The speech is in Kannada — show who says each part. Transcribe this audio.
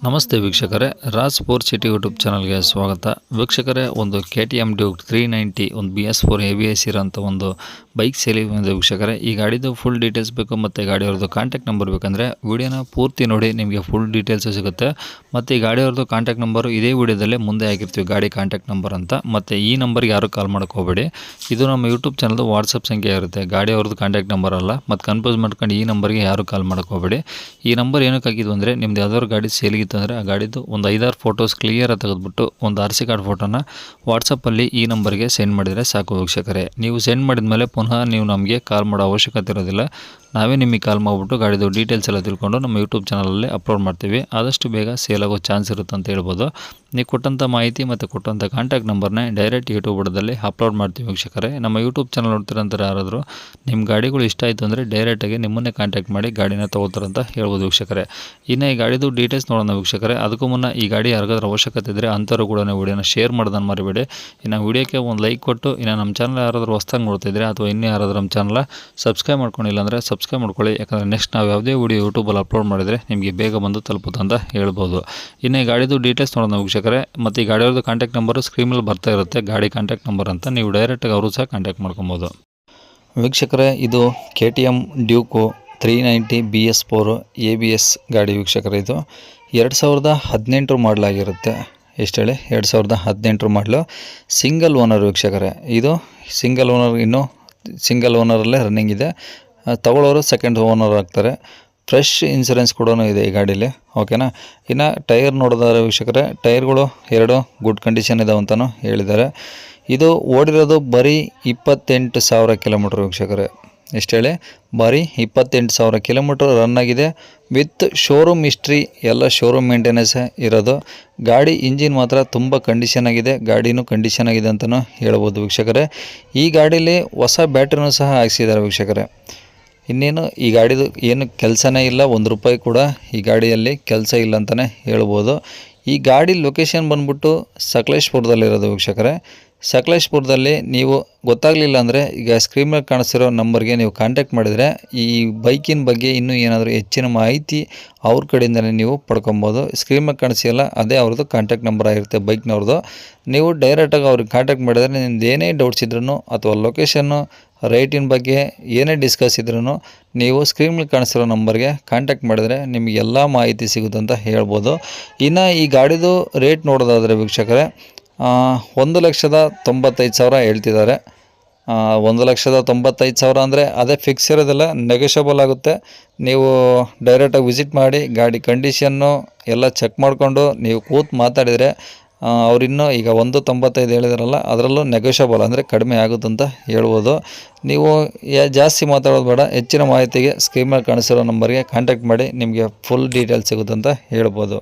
Speaker 1: ನಮಸ್ತೆ ವೀಕ್ಷಕರೇ, ರಾಜ್ ಸ್ಪೋರ್ಟ್ಸ್ ಸಿಟಿ ಯೂಟ್ಯೂಬ್ ಚಾನಲ್ಗೆ ಸ್ವಾಗತ. ವೀಕ್ಷಕರೇ, ಒಂದು KTM ಡ್ಯೂಕ್ 390 ಒಂದು BS4 ABS ಇರೋಂಥ ಒಂದು ಬೈಕ್ ಸೇಲಿಗೆ ಬಂದಿದೆ ವೀಕ್ಷಕರೇ. ಈ ಗಾಡಿದು ಫುಲ್ ಡೀಟೇಲ್ಸ್ ಬೇಕು ಮತ್ತು ಗಾಡಿಯವ್ರದ್ದು ಕಾಂಟ್ಯಾಕ್ಟ್ ನಂಬರ್ ಬೇಕಂದರೆ ವಿಡಿಯೋನ ಪೂರ್ತಿ ನೋಡಿ, ನಿಮಗೆ ಫುಲ್ ಡೀಟೇಲ್ಸು ಸಿಗುತ್ತೆ. ಮತ್ತು ಈ ಗಾಡಿಯವ್ರದ್ದು ಕಾಂಟ್ಯಾಕ್ಟ್ ನಂಬರು ಇದೇ ವಿಡಿಯೋದಲ್ಲೇ ಮುಂದೆ ಆಗಿರ್ತೀವಿ, ಗಾಡಿ ಕಾಂಟ್ಯಾಕ್ಟ್ ನಂಬರ್ ಅಂತ. ಮತ್ತು ಈ ನಂಬರ್ಗೆ ಯಾರು ಕಾಲ್ ಮಾಡೋಕೆ ಹೋಗಬೇಡಿ, ಇದು ನಮ್ಮ ಯೂಟ್ಯೂಬ್ ಚಾನಲ್ದು ವಾಟ್ಸಪ್ ಸಂಖ್ಯೆ ಇರುತ್ತೆ, ಗಾಡಿಯವ್ರದ್ದು ಕಾಂಟ್ಯಾಕ್ಟ್ ನಂಬರ್ ಅಲ್ಲ. ಮತ್ತು ಕನ್ಫ್ಯೂಸ್ ಮಾಡ್ಕೊಂಡು ಈ ನಂಬರ್ಗೆ ಯಾರು ಕಾಲ್ ಮಾಡೋಕೆ ಹೋಗಬೇಡಿ. ಈ ನಂಬರ್ ಏನಕ್ಕೆ ಹಾಕಿದ್ವು ಅಂದರೆ, ನಿಮ್ದು ಯಾವ್ದಾದ್ರು ಗಾಡಿ ಸೇಲಿಗೆ ಅಂದರೆ ಆ ಗಾಡಿದು ಒಂದು 5-6 ಫೋಟೋಸ್ ಕ್ಲಿಯರಾಗಿ ತೆಗೆದುಬಿಟ್ಟು ಒಂದು RC ಕಾರ್ಡ್ ಫೋಟೋನ ವಾಟ್ಸಪ್ಪಲ್ಲಿ ಈ ನಂಬರ್ಗೆ ಸೆಂಡ್ ಮಾಡಿದರೆ ಸಾಕು ವೀಕ್ಷಕರೇ. ನೀವು ಸೆಂಡ್ ಮಾಡಿದ ಮೇಲೆ ಪುನಃ ನೀವು ನಮಗೆ ಕಾಲ್ ಮಾಡೋ ಅವಶ್ಯಕತೆ ಇರೋದಿಲ್ಲ, ನಾವೇ ನಿಮಗೆ ಕಾಲ್ ಮಾಡಿಬಿಟ್ಟು ಗಾಡಿದು ಡೀಟೇಲ್ಸ್ ಎಲ್ಲ ತಿಳ್ಕೊಂಡು ನಮ್ಮ ಯೂಟ್ಯೂಬ್ ಚಾನಲಲ್ಲಿ ಅಪ್ಲೋಡ್ ಮಾಡ್ತೀವಿ. ಆದಷ್ಟು ಬೇಗ ಸೇಲ್ ಆಗೋ ಚಾನ್ಸ್ ಇರುತ್ತೆ ಅಂತ ಹೇಳ್ಬೋದು. ನೀವು ಕೊಟ್ಟಂಥ ಮಾಹಿತಿ ಮತ್ತು ಕೊಟ್ಟಂಥ ಕಾಂಟ್ಯಾಕ್ಟ್ ನಂಬರ್ನೇ ಡೈರೆಕ್ಟ್ ಯೂಟ್ಯೂಬ್ ಬುಡದಲ್ಲಿ ಅಪ್ಲೋಡ್ ಮಾಡ್ತೀವಿ ವೀಕ್ಷಕರೇ. ನಮ್ಮ ಯೂಟ್ಯೂಬ್ ಚಾನಲ್ ನೋಡ್ತಿರೋಂಥವ್ರು ಯಾರಾದರೂ ನಿಮ್ಮ ಗಾಡಿಗಳು ಇಷ್ಟ ಆಯಿತು ಅಂದರೆ ಡೈರೆಕ್ಟಾಗಿ ನಿಮ್ಮನ್ನೇ ಕಾಂಟ್ಯಾಕ್ಟ್ ಮಾಡಿ ಗಾಡಿನ ತೊಗೋತಾರಂತ ಹೇಳ್ಬೋದು ವೀಕ್ಷಕರೇ. ಇನ್ನು ಈ ಗಾಡಿದು ಡೀಟೇಲ್ಸ್ ನೋಡೋಣ ವೀಕ್ಷಕರೇ. ಅದಕ್ಕೂ ಮುನ್ನ ಈ ಗಾಡಿ ಯಾರಿಗಾದ್ರೂ ಅವಶ್ಯಕತೆ ಇದ್ದರೆ ಅಂಥವ್ರು ಕೂಡ ವಿಡಿಯೋನ ಶೇರ್ ಮಾಡೋದನ್ನು ಮರಿಬೇಡಿ. ಇನ್ನು ವಿಡಿಯೋಕ್ಕೆ ಒಂದು ಲೈಕ್ ಕೊಟ್ಟು, ಇನ್ನು ನಮ್ಮ ಚಾನಲ್ ಯಾರಾದರೂ ಹೊಸ್ದಾಗಿ ನೋಡ್ತಿದ್ರೆ ಅಥವಾ ಇನ್ನೂ ಯಾರಾದರೂ ನಮ್ಮ ಚಾನಲ್ ಸಬ್ಸ್ಕ್ರೈಬ್ ಮಾಡ್ಕೊಂಡಿಲ್ಲ ಅಂದರೆ ಸಬ್ಸ್ಕ್ರೈಬ್ ಮಾಡ್ಕೊಳ್ಳಿ. ಯಾಕಂದರೆ ನೆಕ್ಸ್ಟ್ ನಾವು ಯಾವುದೇ ವಿಡಿಯೋ ಯೂಟ್ಯೂಬಲ್ಲಿ ಅಪ್ಲೋಡ್ ಮಾಡಿದರೆ ನಿಮಗೆ ಬೇಗ ಬಂದು ತಲುಪುತ್ತೆ ಅಂತ ಹೇಳ್ಬೋದು. ಇನ್ನು ಈ ಗಾಡಿದು ಡೀಟೇಲ್ಸ್ ನೋಡೋಣ ವೀಕ್ಷಕರೇ. ಮತ್ತು ಈ ಗಾಡಿಯವ್ರದ್ದು ಕಾಂಟ್ಯಾಕ್ಟ್ ನಂಬರು ಸ್ಕ್ರೀನ್ ಮೇಲೆ ಬರ್ತಾ ಇರುತ್ತೆ, ಗಾಡಿ ಕಾಂಟ್ಯಾಕ್ಟ್ ನಂಬರ್ ಅಂತ. ನೀವು ಡೈರೆಕ್ಟಾಗಿ ಅವರು ಸಹ ಕಾಂಟ್ಯಾಕ್ಟ್ ಮಾಡ್ಕೊಬೋದು ವೀಕ್ಷಕರೇ. ಇದು KTM ಡ್ಯೂಕು 390 BS4 ABS ಗಾಡಿ ವೀಕ್ಷಕರೇ. ಇದು 2018 ಮಾಡಲಾಗಿರುತ್ತೆ. ಎಷ್ಟು ಹೇಳಿ, 2018 ಮಾಡಲು, ಸಿಂಗಲ್ ಓನರ್ ವೀಕ್ಷಕರೇ. ಇದು ಸಿಂಗಲ್ ಓನರ್, ಇನ್ನೂ ಸಿಂಗಲ್ ಓನರಲ್ಲೇ ರನ್ನಿಂಗ್ ಇದೆ. ತಗೊಳ್ಳೋರು ಸೆಕೆಂಡ್ ಓನರ್ ಆಗ್ತಾರೆ. ಫ್ರೆಶ್ ಇನ್ಸೂರೆನ್ಸ್ ಕೂಡ ಇದೆ ಈ ಗಾಡೀಲಿ, ಓಕೆನಾ. ಇನ್ನು ಟೈರ್ ನೋಡಿದ್ರೆ ವೀಕ್ಷಕರೇ, ಟೈರ್ಗಳು 2 ಗುಡ್ ಕಂಡೀಷನ್ ಇದಾವೆ ಅಂತಲೂ ಹೇಳಿದ್ದಾರೆ. ಇದು ಓಡಿರೋದು ಬರೀ 28,000 ಕಿಲೋಮೀಟ್ರ್ ವೀಕ್ಷಕರೇ. ಎಷ್ಟು ಹೇಳಿ, ಬರೀ 28,000 ಕಿಲೋಮೀಟ್ರ್ ರನ್ ಆಗಿದೆ. ವಿತ್ ಶೋರೂಮ್ ಹಿಸ್ಟ್ರಿ, ಎಲ್ಲ ಶೋರೂಮ್ ಮೇಂಟೆನೆನ್ಸ್ ಇರೋದು. ಗಾಡಿ ಇಂಜಿನ್ ಮಾತ್ರ ತುಂಬ ಕಂಡೀಷನ್ ಆಗಿದೆ, ಗಾಡಿನೂ ಕಂಡೀಷನ್ ಆಗಿದೆ ಅಂತಲೂ ಹೇಳ್ಬೋದು ವೀಕ್ಷಕರೇ. ಈ ಗಾಡೀಲಿ ಹೊಸ ಬ್ಯಾಟ್ರಿನೂ ಸಹ ಹಾಕ್ಸಿದ್ದಾರೆ ವೀಕ್ಷಕರೇ. ಇನ್ನೇನು ಈ ಗಾಡಿದು ಏನು ಕೆಲಸನೇ ಇಲ್ಲ, ₹1 ಕೂಡ ಈ ಗಾಡಿಯಲ್ಲಿ ಕೆಲಸ ಇಲ್ಲ ಅಂತಲೇ ಹೇಳ್ಬೋದು. ಈ ಗಾಡಿ ಲೊಕೇಶನ್ ಬಂದ್ಬಿಟ್ಟು ಸಕಲೇಶ್ಪುರದಲ್ಲಿರೋದು ವೀಕ್ಷಕರೇ. ಸಕಲೇಶ್ಪುರದಲ್ಲಿ ನೀವು ಗೊತ್ತಾಗಲಿಲ್ಲ ಅಂದರೆ ಈಗ ಸ್ಕ್ರೀನ್ ಮೇಲೆ ಕಾಣಿಸ್ತಿರೋ ನಂಬರ್ಗೆ ನೀವು ಕಾಂಟ್ಯಾಕ್ಟ್ ಮಾಡಿದರೆ ಈ ಬೈಕಿನ ಬಗ್ಗೆ ಇನ್ನೂ ಏನಾದರೂ ಹೆಚ್ಚಿನ ಮಾಹಿತಿ ಅವ್ರ ಕಡೆಯಿಂದಲೇ ನೀವು ಪಡ್ಕೊಬೋದು. ಸ್ಕ್ರೀನ್ ಮೇಲೆ ಕಾಣಿಸಿಲ್ಲ, ಅದೇ ಅವ್ರದ್ದು ಕಾಂಟ್ಯಾಕ್ಟ್ ನಂಬರ್ ಆಗಿರುತ್ತೆ ಬೈಕ್ನವ್ರದ್ದು. ನೀವು ಡೈರೆಕ್ಟಾಗಿ ಅವ್ರಿಗೆ ಕಾಂಟ್ಯಾಕ್ಟ್ ಮಾಡಿದರೆ ನಿಮ್ದು ಏನೇ ಡೌಟ್ಸ್ ಇದ್ರೂ ಅಥವಾ ಲೊಕೇಶನ್ನು, ರೇಟಿನ ಬಗ್ಗೆ ಏನೇ ಡಿಸ್ಕಸ್ ಇದ್ರೂ ನೀವು ಸ್ಕ್ರೀನ್ ಮೇಲೆ ಕಾಣಿಸ್ತಿರೋ ನಂಬರ್ಗೆ ಕಾಂಟ್ಯಾಕ್ಟ್ ಮಾಡಿದರೆ ನಿಮಗೆ ಎಲ್ಲ ಮಾಹಿತಿ ಸಿಗುತ್ತೆ ಅಂತ ಹೇಳ್ಬೋದು. ಇನ್ನು ಈ ಗಾಡಿದು ರೇಟ್ ನೋಡೋದಾದರೆ ವೀಕ್ಷಕರೇ, 1,95,000 ಹೇಳ್ತಿದ್ದಾರೆ. 1,95,000 ಅಂದರೆ ಅದೇ ಫಿಕ್ಸ್ ಇರೋದಿಲ್ಲ, ನೆಗೋಷಿಯಬಲ್ ಆಗುತ್ತೆ. ನೀವು ಡೈರೆಕ್ಟಾಗಿ ವಿಸಿಟ್ ಮಾಡಿ ಗಾಡಿ ಕಂಡೀಷನ್ನು ಎಲ್ಲ ಚೆಕ್ ಮಾಡಿಕೊಂಡು ನೀವು ಕೂತು ಮಾತಾಡಿದರೆ ಅವರಿನ್ನೂ ಈಗ 1,95 ಹೇಳಿದಾರಲ್ಲ, ಅದರಲ್ಲೂ ನೆಗೋಷಿಯಬಲ್ ಅಂದರೆ ಕಡಿಮೆ ಆಗುತ್ತಂತ ಹೇಳ್ಬೋದು. ನೀವು ಜಾಸ್ತಿ ಮಾತಾಡೋದು ಬೇಡ, ಹೆಚ್ಚಿನ ಮಾಹಿತಿಗೆ ಸ್ಕ್ರೀನ್ ಮೇಲೆ ಕಾಣಿಸಿರೋ ನಂಬರ್ಗೆ ಕಾಂಟ್ಯಾಕ್ಟ್ ಮಾಡಿ, ನಿಮಗೆ ಫುಲ್ ಡೀಟೇಲ್ಸ್ ಸಿಗುತ್ತಂತ ಹೇಳ್ಬೋದು.